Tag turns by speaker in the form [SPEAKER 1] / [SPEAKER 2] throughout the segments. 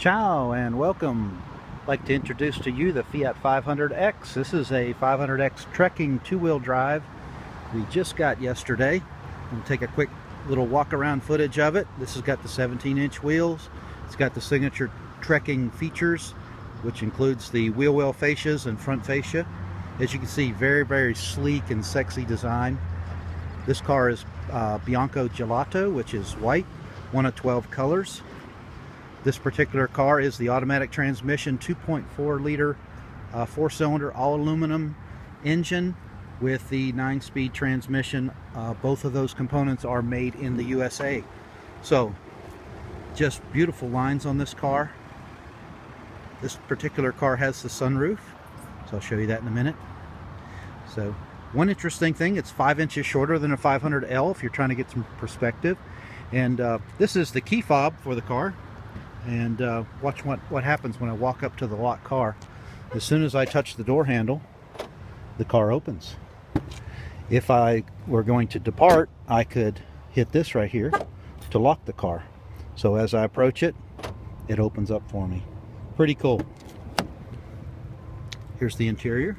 [SPEAKER 1] Ciao and welcome. I'd like to introduce to you the Fiat 500X. This is a 500X trekking two-wheel drive we just got yesterday. We'll take a quick little walk around footage of it. This has got the 17-inch wheels. It's got the signature trekking features, which includes the wheel well fascias and front fascia. As you can see, very sleek and sexy design. This car is Bianco Gelato, which is white, one of 12 colors. This particular car is the automatic transmission 2.4 liter 4-cylinder all aluminum engine with the 9-speed transmission. Both of those components are made in the USA. So just beautiful lines on this car. This particular car has the sunroof, so I'll show you that in a minute. So one interesting thing, it's 5 inches shorter than a 500L if you're trying to get some perspective. And this is the key fob for the car. And watch what happens when I walk up to the locked car. As soon as I touch the door handle, the car opens. If I were going to depart, I could hit this right here to lock the car. So as I approach it, it opens up for me. Pretty cool. Here's the interior.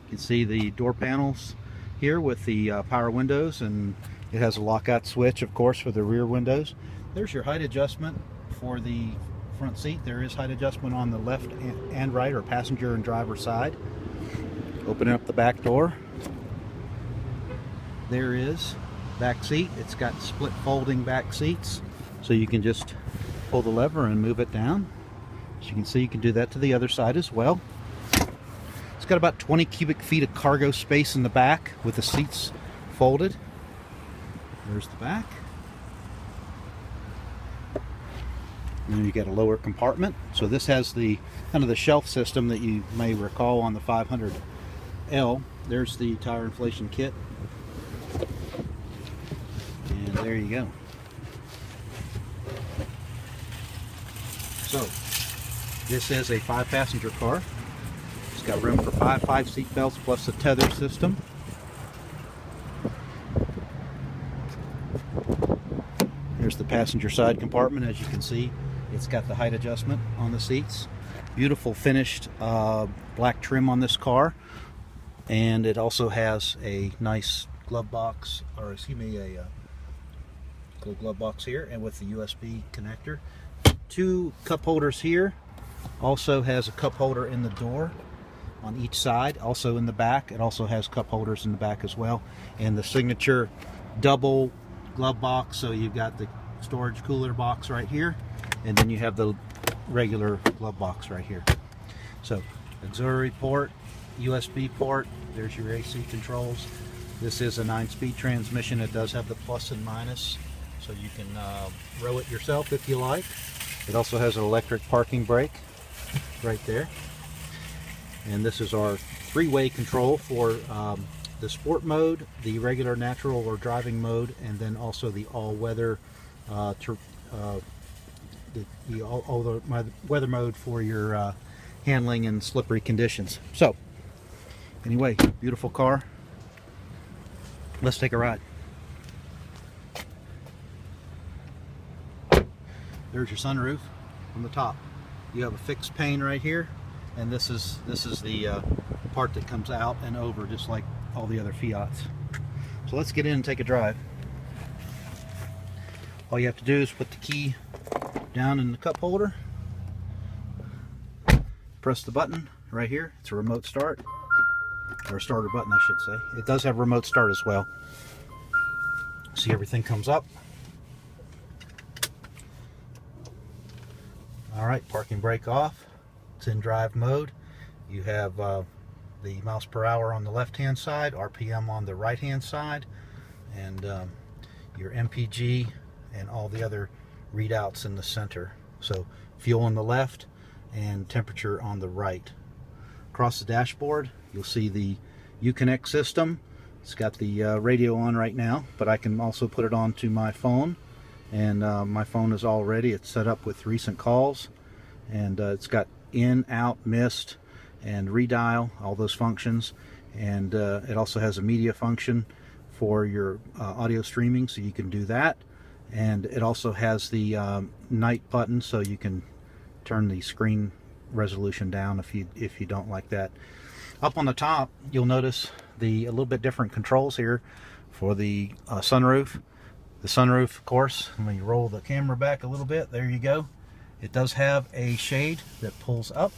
[SPEAKER 1] You can see the door panels here with the power windows, and it has a lockout switch, of course, for the rear windows. There's your height adjustment. For the front seat, there is height adjustment on the left and right, or passenger and driver side. Opening up the back door, there is back seat. It's got split folding back seats, so you can just pull the lever and move it down. As you can see, you can do that to the other side as well. It's got about 20 cubic feet of cargo space in the back with the seats folded. There's the back. And then you get a lower compartment. So this has the kind of the shelf system that you may recall on the 500L. There's the tire inflation kit. And there you go. So this is a 5-passenger car. It's got room for five seat belts plus a tether system. Here's the passenger side compartment. As you can see, it's got the height adjustment on the seats. Beautiful finished black trim on this car. And it also has a nice glove box, or excuse me, a little glove box here, and with the USB connector. 2 cup holders here. Also has a cup holder in the door on each side. Also in the back, it also has cup holders in the back as well. And the signature double glove box, so you've got the storage cooler box right here, and then you have the regular glove box right here. So auxiliary port, USB port, there's your AC controls. This is a 9-speed transmission. It does have the plus and minus, so you can row it yourself if you like. It also has an electric parking brake right there. And this is our 3-way control for the sport mode, the regular natural or driving mode, and then also the all-weather weather mode for your handling in slippery conditions. So anyway, beautiful car. Let's take a ride. There's your sunroof on the top. You have a fixed pane right here, and this is the part that comes out and over, just like all the other Fiats. So let's get in and take a drive. All you have to do is put the key down in the cup holder, press the button right here. It's a remote start, or a starter button I should say. It does have remote start as well. See, everything comes up. Alright, parking brake off. It's in drive mode. You have the miles per hour on the left hand side, RPM on the right hand side, and your MPG and all the other readouts in the center. So fuel on the left and temperature on the right. Across the dashboard you'll see the Hvac system. It's got the radio on right now, but I can also put it on to my phone, and my phone is all ready. It's set up with recent calls, and it's got in, out, missed, and redial, all those functions. And it also has a media function for your audio streaming, so you can do that. And it also has the night button, so you can turn the screen resolution down if you don't like that. Up on the top, you'll notice a little bit different controls here for the sunroof. The sunroof, of course, when you roll the camera back a little bit, there you go. It does have a shade that pulls up,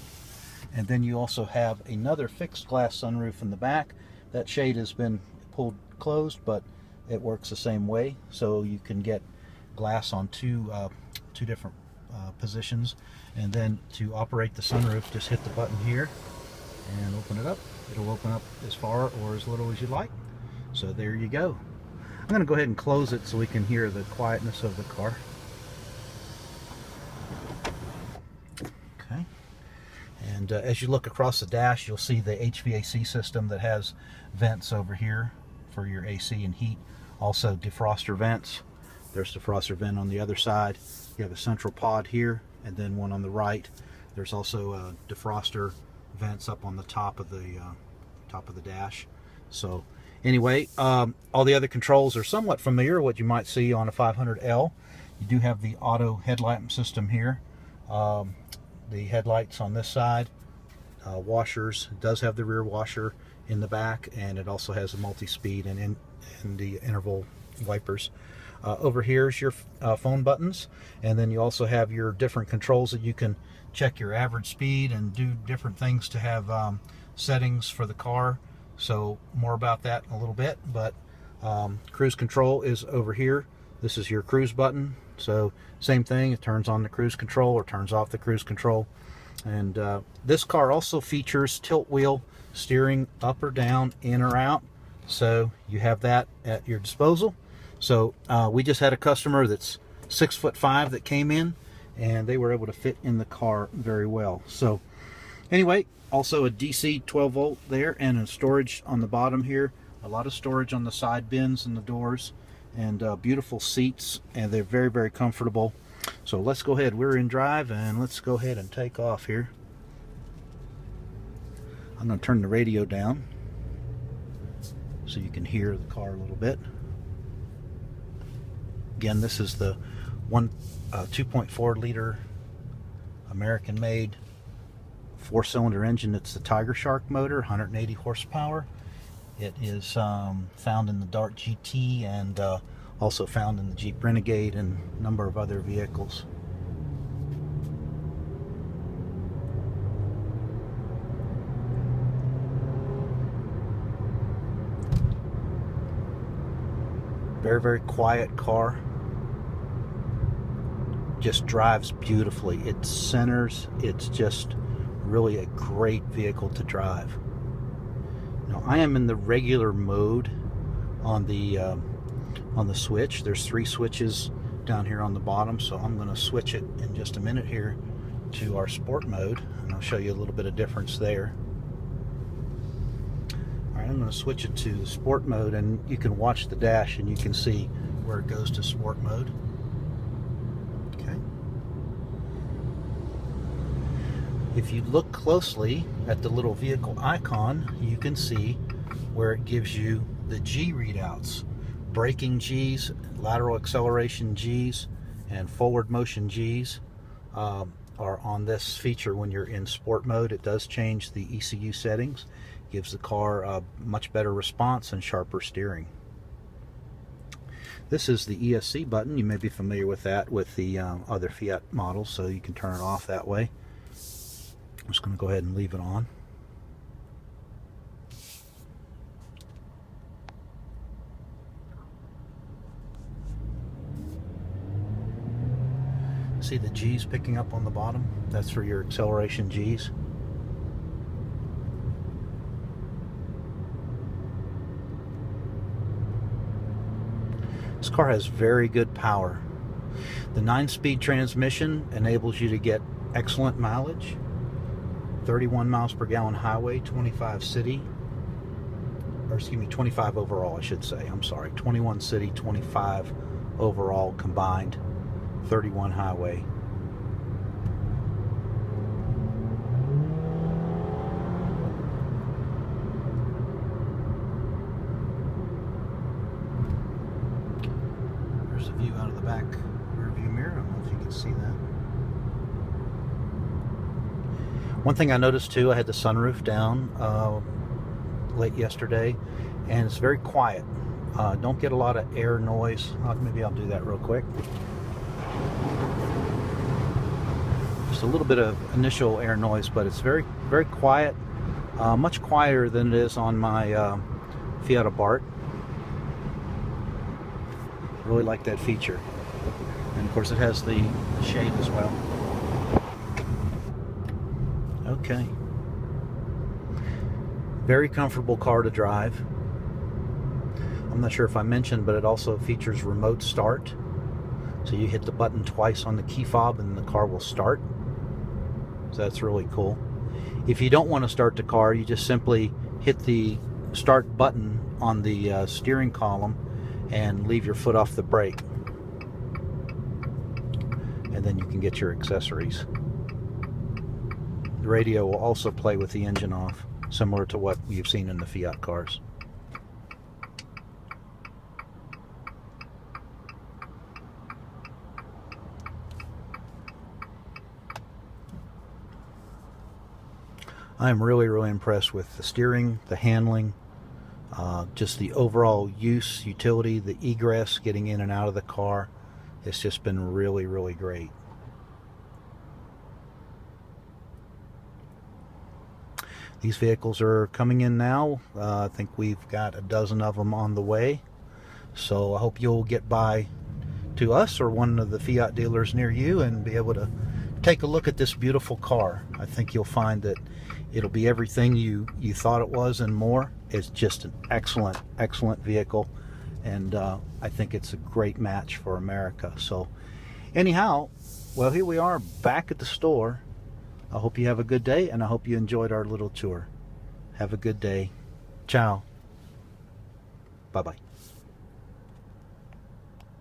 [SPEAKER 1] and then you also have another fixed glass sunroof in the back. That shade has been pulled closed, but it works the same way, so you can get glass on two different positions. And then to operate the sunroof, just hit the button here and open it up. It'll open up as far or as little as you like. So there you go. I'm going to go ahead and close it so we can hear the quietness of the car. Okay. And as you look across the dash, you'll see the HVAC system that has vents over here for your AC and heat. Also defroster vents. There's a defroster vent on the other side. You have a central pod here, and then one on the right. There's also defroster vents up on the top of the dash. So anyway, all the other controls are somewhat familiar, what you might see on a 500L. You do have the auto headlight system here. The headlights on this side, washers. It does have the rear washer in the back, and it also has a multi-speed and the interval wipers. Over here is your phone buttons, and then you also have your different controls that you can check your average speed and do different things to have settings for the car. So more about that in a little bit, but cruise control is over here. This is your cruise button, so same thing, it turns on the cruise control or turns off the cruise control. And this car also features tilt wheel steering, up or down, in or out, so you have that at your disposal. So we just had a customer that's 6'5" that came in, and they were able to fit in the car very well. So anyway, also a DC 12 volt there, and a storage on the bottom here. A lot of storage on the side bins and the doors, and beautiful seats, and they're very, very comfortable. So let's go ahead, we're in drive, and let's go ahead and take off here. I'm going to turn the radio down so you can hear the car a little bit. Again, this is the 2.4 liter American made 4-cylinder engine. It's the Tiger Shark motor, 180 horsepower. It is found in the Dart GT, and also found in the Jeep Renegade and a number of other vehicles. Very, very quiet car. Just drives beautifully. It centers. It's just really a great vehicle to drive. Now, I am in the regular mode on the switch. There's 3 switches down here on the bottom, so I'm going to switch it in just a minute here to our sport mode, and I'll show you a little bit of difference there. Alright, I'm going to switch it to the sport mode, and you can watch the dash and you can see where it goes to sport mode. Okay. If you look closely at the little vehicle icon, you can see where it gives you the G readouts. Braking G's, lateral acceleration G's, and forward motion G's are on this feature when you're in sport mode. It does change the ECU settings, gives the car a much better response and sharper steering. This is the ESC button. You may be familiar with that with the other Fiat models, so you can turn it off that way. I'm just going to go ahead and leave it on. See the G's picking up on the bottom? That's for your acceleration G's. This car has very good power. The 9-speed transmission enables you to get excellent mileage. 31 miles per gallon highway, 25 city, or excuse me, 25 overall I should say. I'm sorry, 21 city, 25 overall combined. 31 highway. There's a view out of the back rear view mirror. I don't know if you can see that. One thing I noticed too, I had the sunroof down late yesterday, and it's very quiet. Don't get a lot of air noise. Maybe I'll do that real quick. Just a little bit of initial air noise, but it's very, very quiet. Much quieter than it is on my Fiat Abarth. Really like that feature. And of course it has the shade as well. Okay. Very comfortable car to drive. I'm not sure if I mentioned, but it also features remote start. So you hit the button twice on the key fob and the car will start. So that's really cool. If you don't want to start the car, you just simply hit the start button on the steering column and leave your foot off the brake. And then you can get your accessories. The radio will also play with the engine off, similar to what you've seen in the Fiat cars. I'm really, really impressed with the steering, the handling, just the overall use, utility, the egress, getting in and out of the car. It's just been really, really great. These vehicles are coming in now. I think we've got a dozen of them on the way. So I hope you'll get by to us or one of the Fiat dealers near you and be able to take a look at this beautiful car. I think you'll find that it'll be everything you thought it was and more. It's just an excellent, excellent vehicle, and I think it's a great match for America. So anyhow, well, here we are back at the store. I hope you have a good day, and I hope you enjoyed our little tour. Have a good day. Ciao. Bye-bye.